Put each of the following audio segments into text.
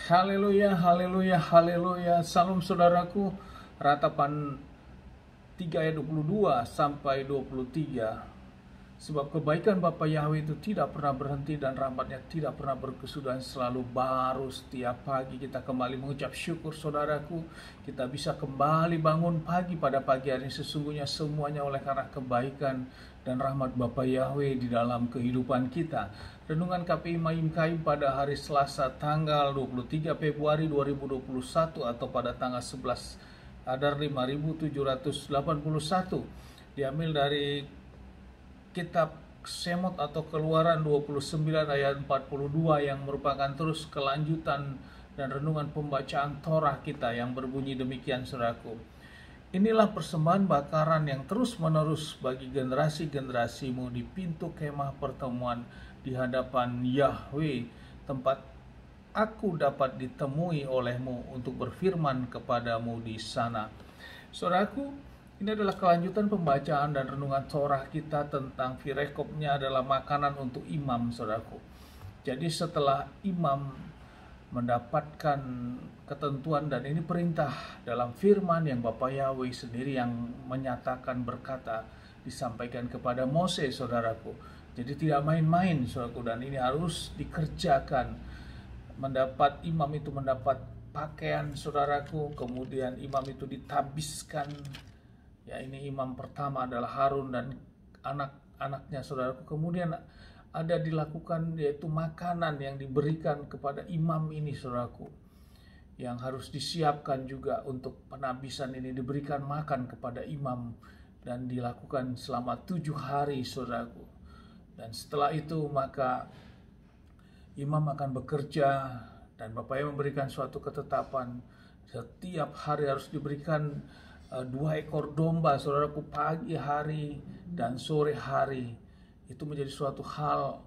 Haleluya, haleluya, haleluya. Salam saudaraku, ratapan 3 ayat 22 sampai 23. Sebab kebaikan Bapa Yahweh itu tidak pernah berhenti dan rahmatnya tidak pernah berkesudahan, selalu baru setiap pagi. Kita kembali mengucap syukur saudaraku, kita bisa kembali bangun pagi pada pagi hari ini. Sesungguhnya semuanya oleh karena kebaikan dan rahmat Bapa Yahweh di dalam kehidupan kita. Renungan KPI Mayim Kaim pada hari Selasa tanggal 23 Februari 2021 atau pada tanggal 11 Adar 5781, diambil dari kitab Semot atau Keluaran 29 ayat 42 yang merupakan terus kelanjutan dan renungan pembacaan Torah kita yang berbunyi demikian saudaraku. Inilah persembahan bakaran yang terus-menerus bagi generasi-generasimu di pintu kemah pertemuan di hadapan Yahweh, tempat aku dapat ditemui olehmu untuk berfirman kepadamu di sana. Saudaraku, ini adalah kelanjutan pembacaan dan renungan Torah kita tentang firekopnya adalah makanan untuk imam, saudaraku. Jadi setelah imam mendapatkan ketentuan, dan ini perintah dalam firman yang Bapa Yahweh sendiri yang menyatakan berkata, disampaikan kepada Moses, saudaraku. Jadi tidak main-main, saudaraku, dan ini harus dikerjakan. Imam itu mendapat pakaian, saudaraku, kemudian imam itu ditabiskan. Ya, ini imam pertama adalah Harun dan anak-anaknya, saudaraku. Kemudian ada dilakukan yaitu makanan yang diberikan kepada imam ini, saudaraku, yang harus disiapkan juga untuk penabisan ini, diberikan makan kepada imam dan dilakukan selama 7 hari, saudaraku. Dan setelah itu maka imam akan bekerja, dan Bapak Ibu memberikan suatu ketetapan setiap hari harus diberikan 2 ekor domba, saudaraku, pagi hari dan sore hari. Itu menjadi suatu hal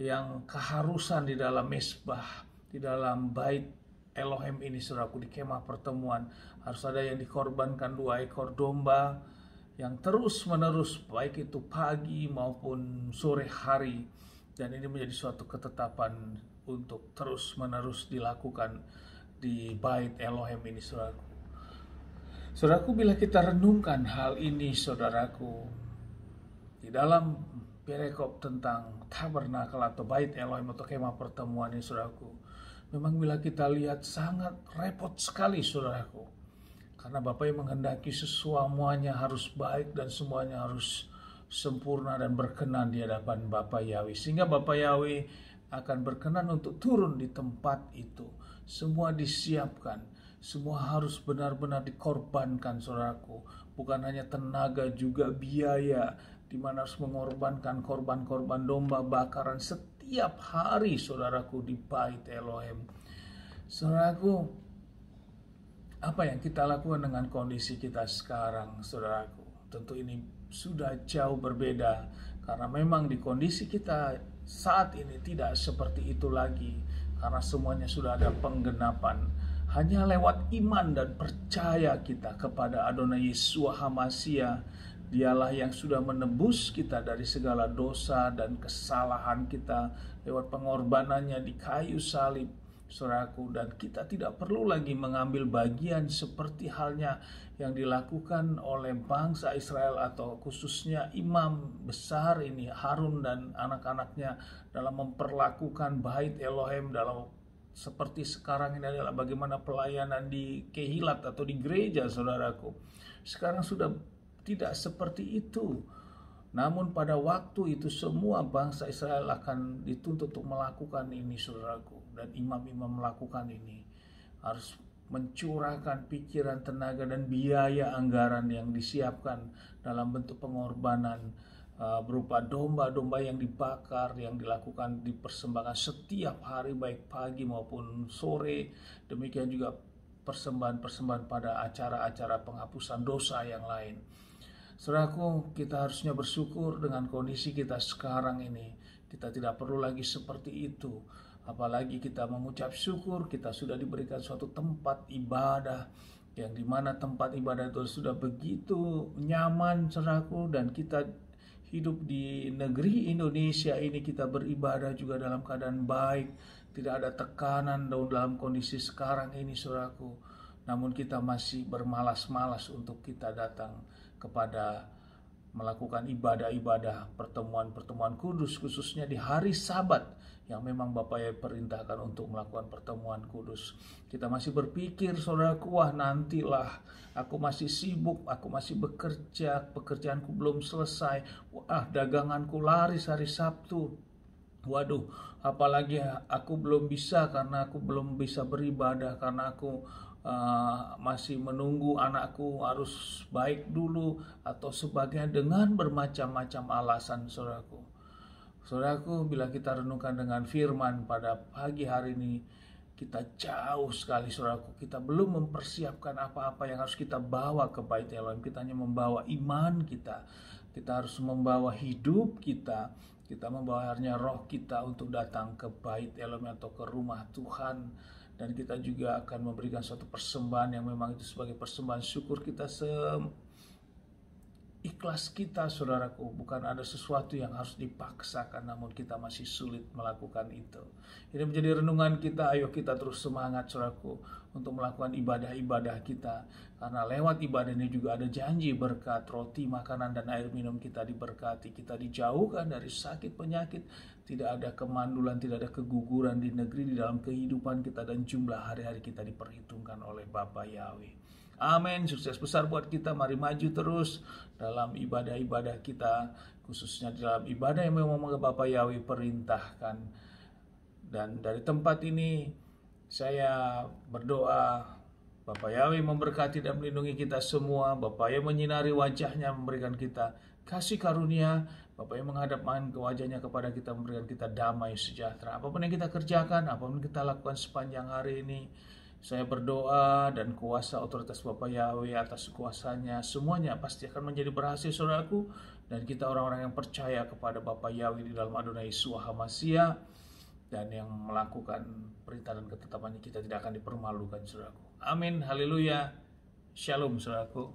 yang keharusan di dalam mesbah, di dalam bait Elohim ini, saudaraku, di kemah pertemuan. Harus ada yang dikorbankan 2 ekor domba yang terus menerus, baik itu pagi maupun sore hari. Dan ini menjadi suatu ketetapan untuk terus menerus dilakukan di bait Elohim ini, saudaraku. Saudaraku, bila kita renungkan hal ini, saudaraku, di dalam perekop tentang tabernakel atau bait Elohim atau kemah pertemuan ini, saudaraku, memang bila kita lihat sangat repot sekali, saudaraku, karena Bapak yang menghendaki semuanya harus baik dan semuanya harus sempurna dan berkenan di hadapan Bapa Yahweh, sehingga Bapa Yahweh akan berkenan untuk turun di tempat itu. Semua disiapkan, semua harus benar-benar dikorbankan, saudaraku. Bukan hanya tenaga, juga biaya, di mana harus mengorbankan korban-korban domba bakaran setiap hari, saudaraku, di bait Elohim. Saudaraku, apa yang kita lakukan dengan kondisi kita sekarang, saudaraku? Tentu ini sudah jauh berbeda, karena memang di kondisi kita saat ini tidak seperti itu lagi, karena semuanya sudah ada penggenapan. Hanya lewat iman dan percaya kita kepada Adonai Yeshua HaMashiach, Dialah yang sudah menebus kita dari segala dosa dan kesalahan kita lewat pengorbanannya di kayu salib, saudaraku. Dan kita tidak perlu lagi mengambil bagian seperti halnya yang dilakukan oleh bangsa Israel, atau khususnya imam besar ini Harun dan anak-anaknya dalam memperlakukan bait Elohim dalam seperti sekarang ini adalah bagaimana pelayanan di kehilat atau di gereja, saudaraku. Sekarang sudah tidak seperti itu. Namun pada waktu itu semua bangsa Israel akan dituntut untuk melakukan ini, saudaraku. Dan imam-imam melakukan ini harus mencurahkan pikiran, tenaga, dan biaya anggaran yang disiapkan dalam bentuk pengorbanan berupa domba-domba yang dibakar, yang dilakukan dipersembahkan setiap hari baik pagi maupun sore. Demikian juga persembahan-persembahan pada acara-acara penghapusan dosa yang lain. Saudaraku, kita harusnya bersyukur dengan kondisi kita sekarang ini. Kita tidak perlu lagi seperti itu. Apalagi kita mengucap syukur, kita sudah diberikan suatu tempat ibadah, yang dimana tempat ibadah itu sudah begitu nyaman, saudaraku. Dan kita hidup di negeri Indonesia ini, kita beribadah juga dalam keadaan baik, tidak ada tekanan dalam kondisi sekarang ini saudaraku. Namun kita masih bermalas-malas untuk kita datang kepada melakukan ibadah-ibadah, pertemuan-pertemuan kudus, khususnya di hari Sabat yang memang Bapak ya perintahkan untuk melakukan pertemuan kudus. Kita masih berpikir saudaraku, wah nantilah, aku masih sibuk, aku masih bekerja, pekerjaanku belum selesai, wah daganganku laris hari Sabtu. Waduh, apalagi aku belum bisa karena aku belum bisa beribadah, karena aku masih menunggu anakku harus baik dulu atau sebagainya, dengan bermacam-macam alasan saudaraku. Saudaraku, bila kita renungkan dengan firman pada pagi hari ini, kita jauh sekali saudaraku. Kita belum mempersiapkan apa-apa yang harus kita bawa ke bait Elohim. Kita hanya membawa iman kita. Kita harus membawa hidup kita. Kita membawa hanya roh kita untuk datang ke bait Elohim atau ke rumah Tuhan. Dan kita juga akan memberikan suatu persembahan yang memang itu sebagai persembahan syukur kita ikhlas kita saudaraku. Bukan ada sesuatu yang harus dipaksakan, namun kita masih sulit melakukan itu. Ini menjadi renungan kita. Ayo kita terus semangat saudaraku untuk melakukan ibadah-ibadah kita, karena lewat ibadah ini juga ada janji berkat, roti, makanan, dan air minum kita diberkati. Kita dijauhkan dari sakit penyakit, tidak ada kemandulan, tidak ada keguguran di negeri, di dalam kehidupan kita, dan jumlah hari-hari kita diperhitungkan oleh Bapa Yahweh. Amin. Sukses besar buat kita. Mari maju terus dalam ibadah-ibadah kita, khususnya dalam ibadah yang memang Bapak Yahweh perintahkan. Dan dari tempat ini saya berdoa Bapak Yahweh memberkati dan melindungi kita semua. Bapak yang menyinari wajahnya, memberikan kita kasih karunia. Bapak yang menghadapkan ke wajahnya kepada kita, memberikan kita damai sejahtera. Apapun yang kita kerjakan, apapun yang kita lakukan sepanjang hari ini, saya berdoa dan kuasa otoritas Bapak Yahweh atas kuasanya, semuanya pasti akan menjadi berhasil saudaraku. Dan kita orang-orang yang percaya kepada Bapak Yahweh di dalam Adonai Yeshua HaMashiach, dan yang melakukan perintah dan ketetapannya, kita tidak akan dipermalukan saudaraku. Amin, haleluya, shalom saudaraku.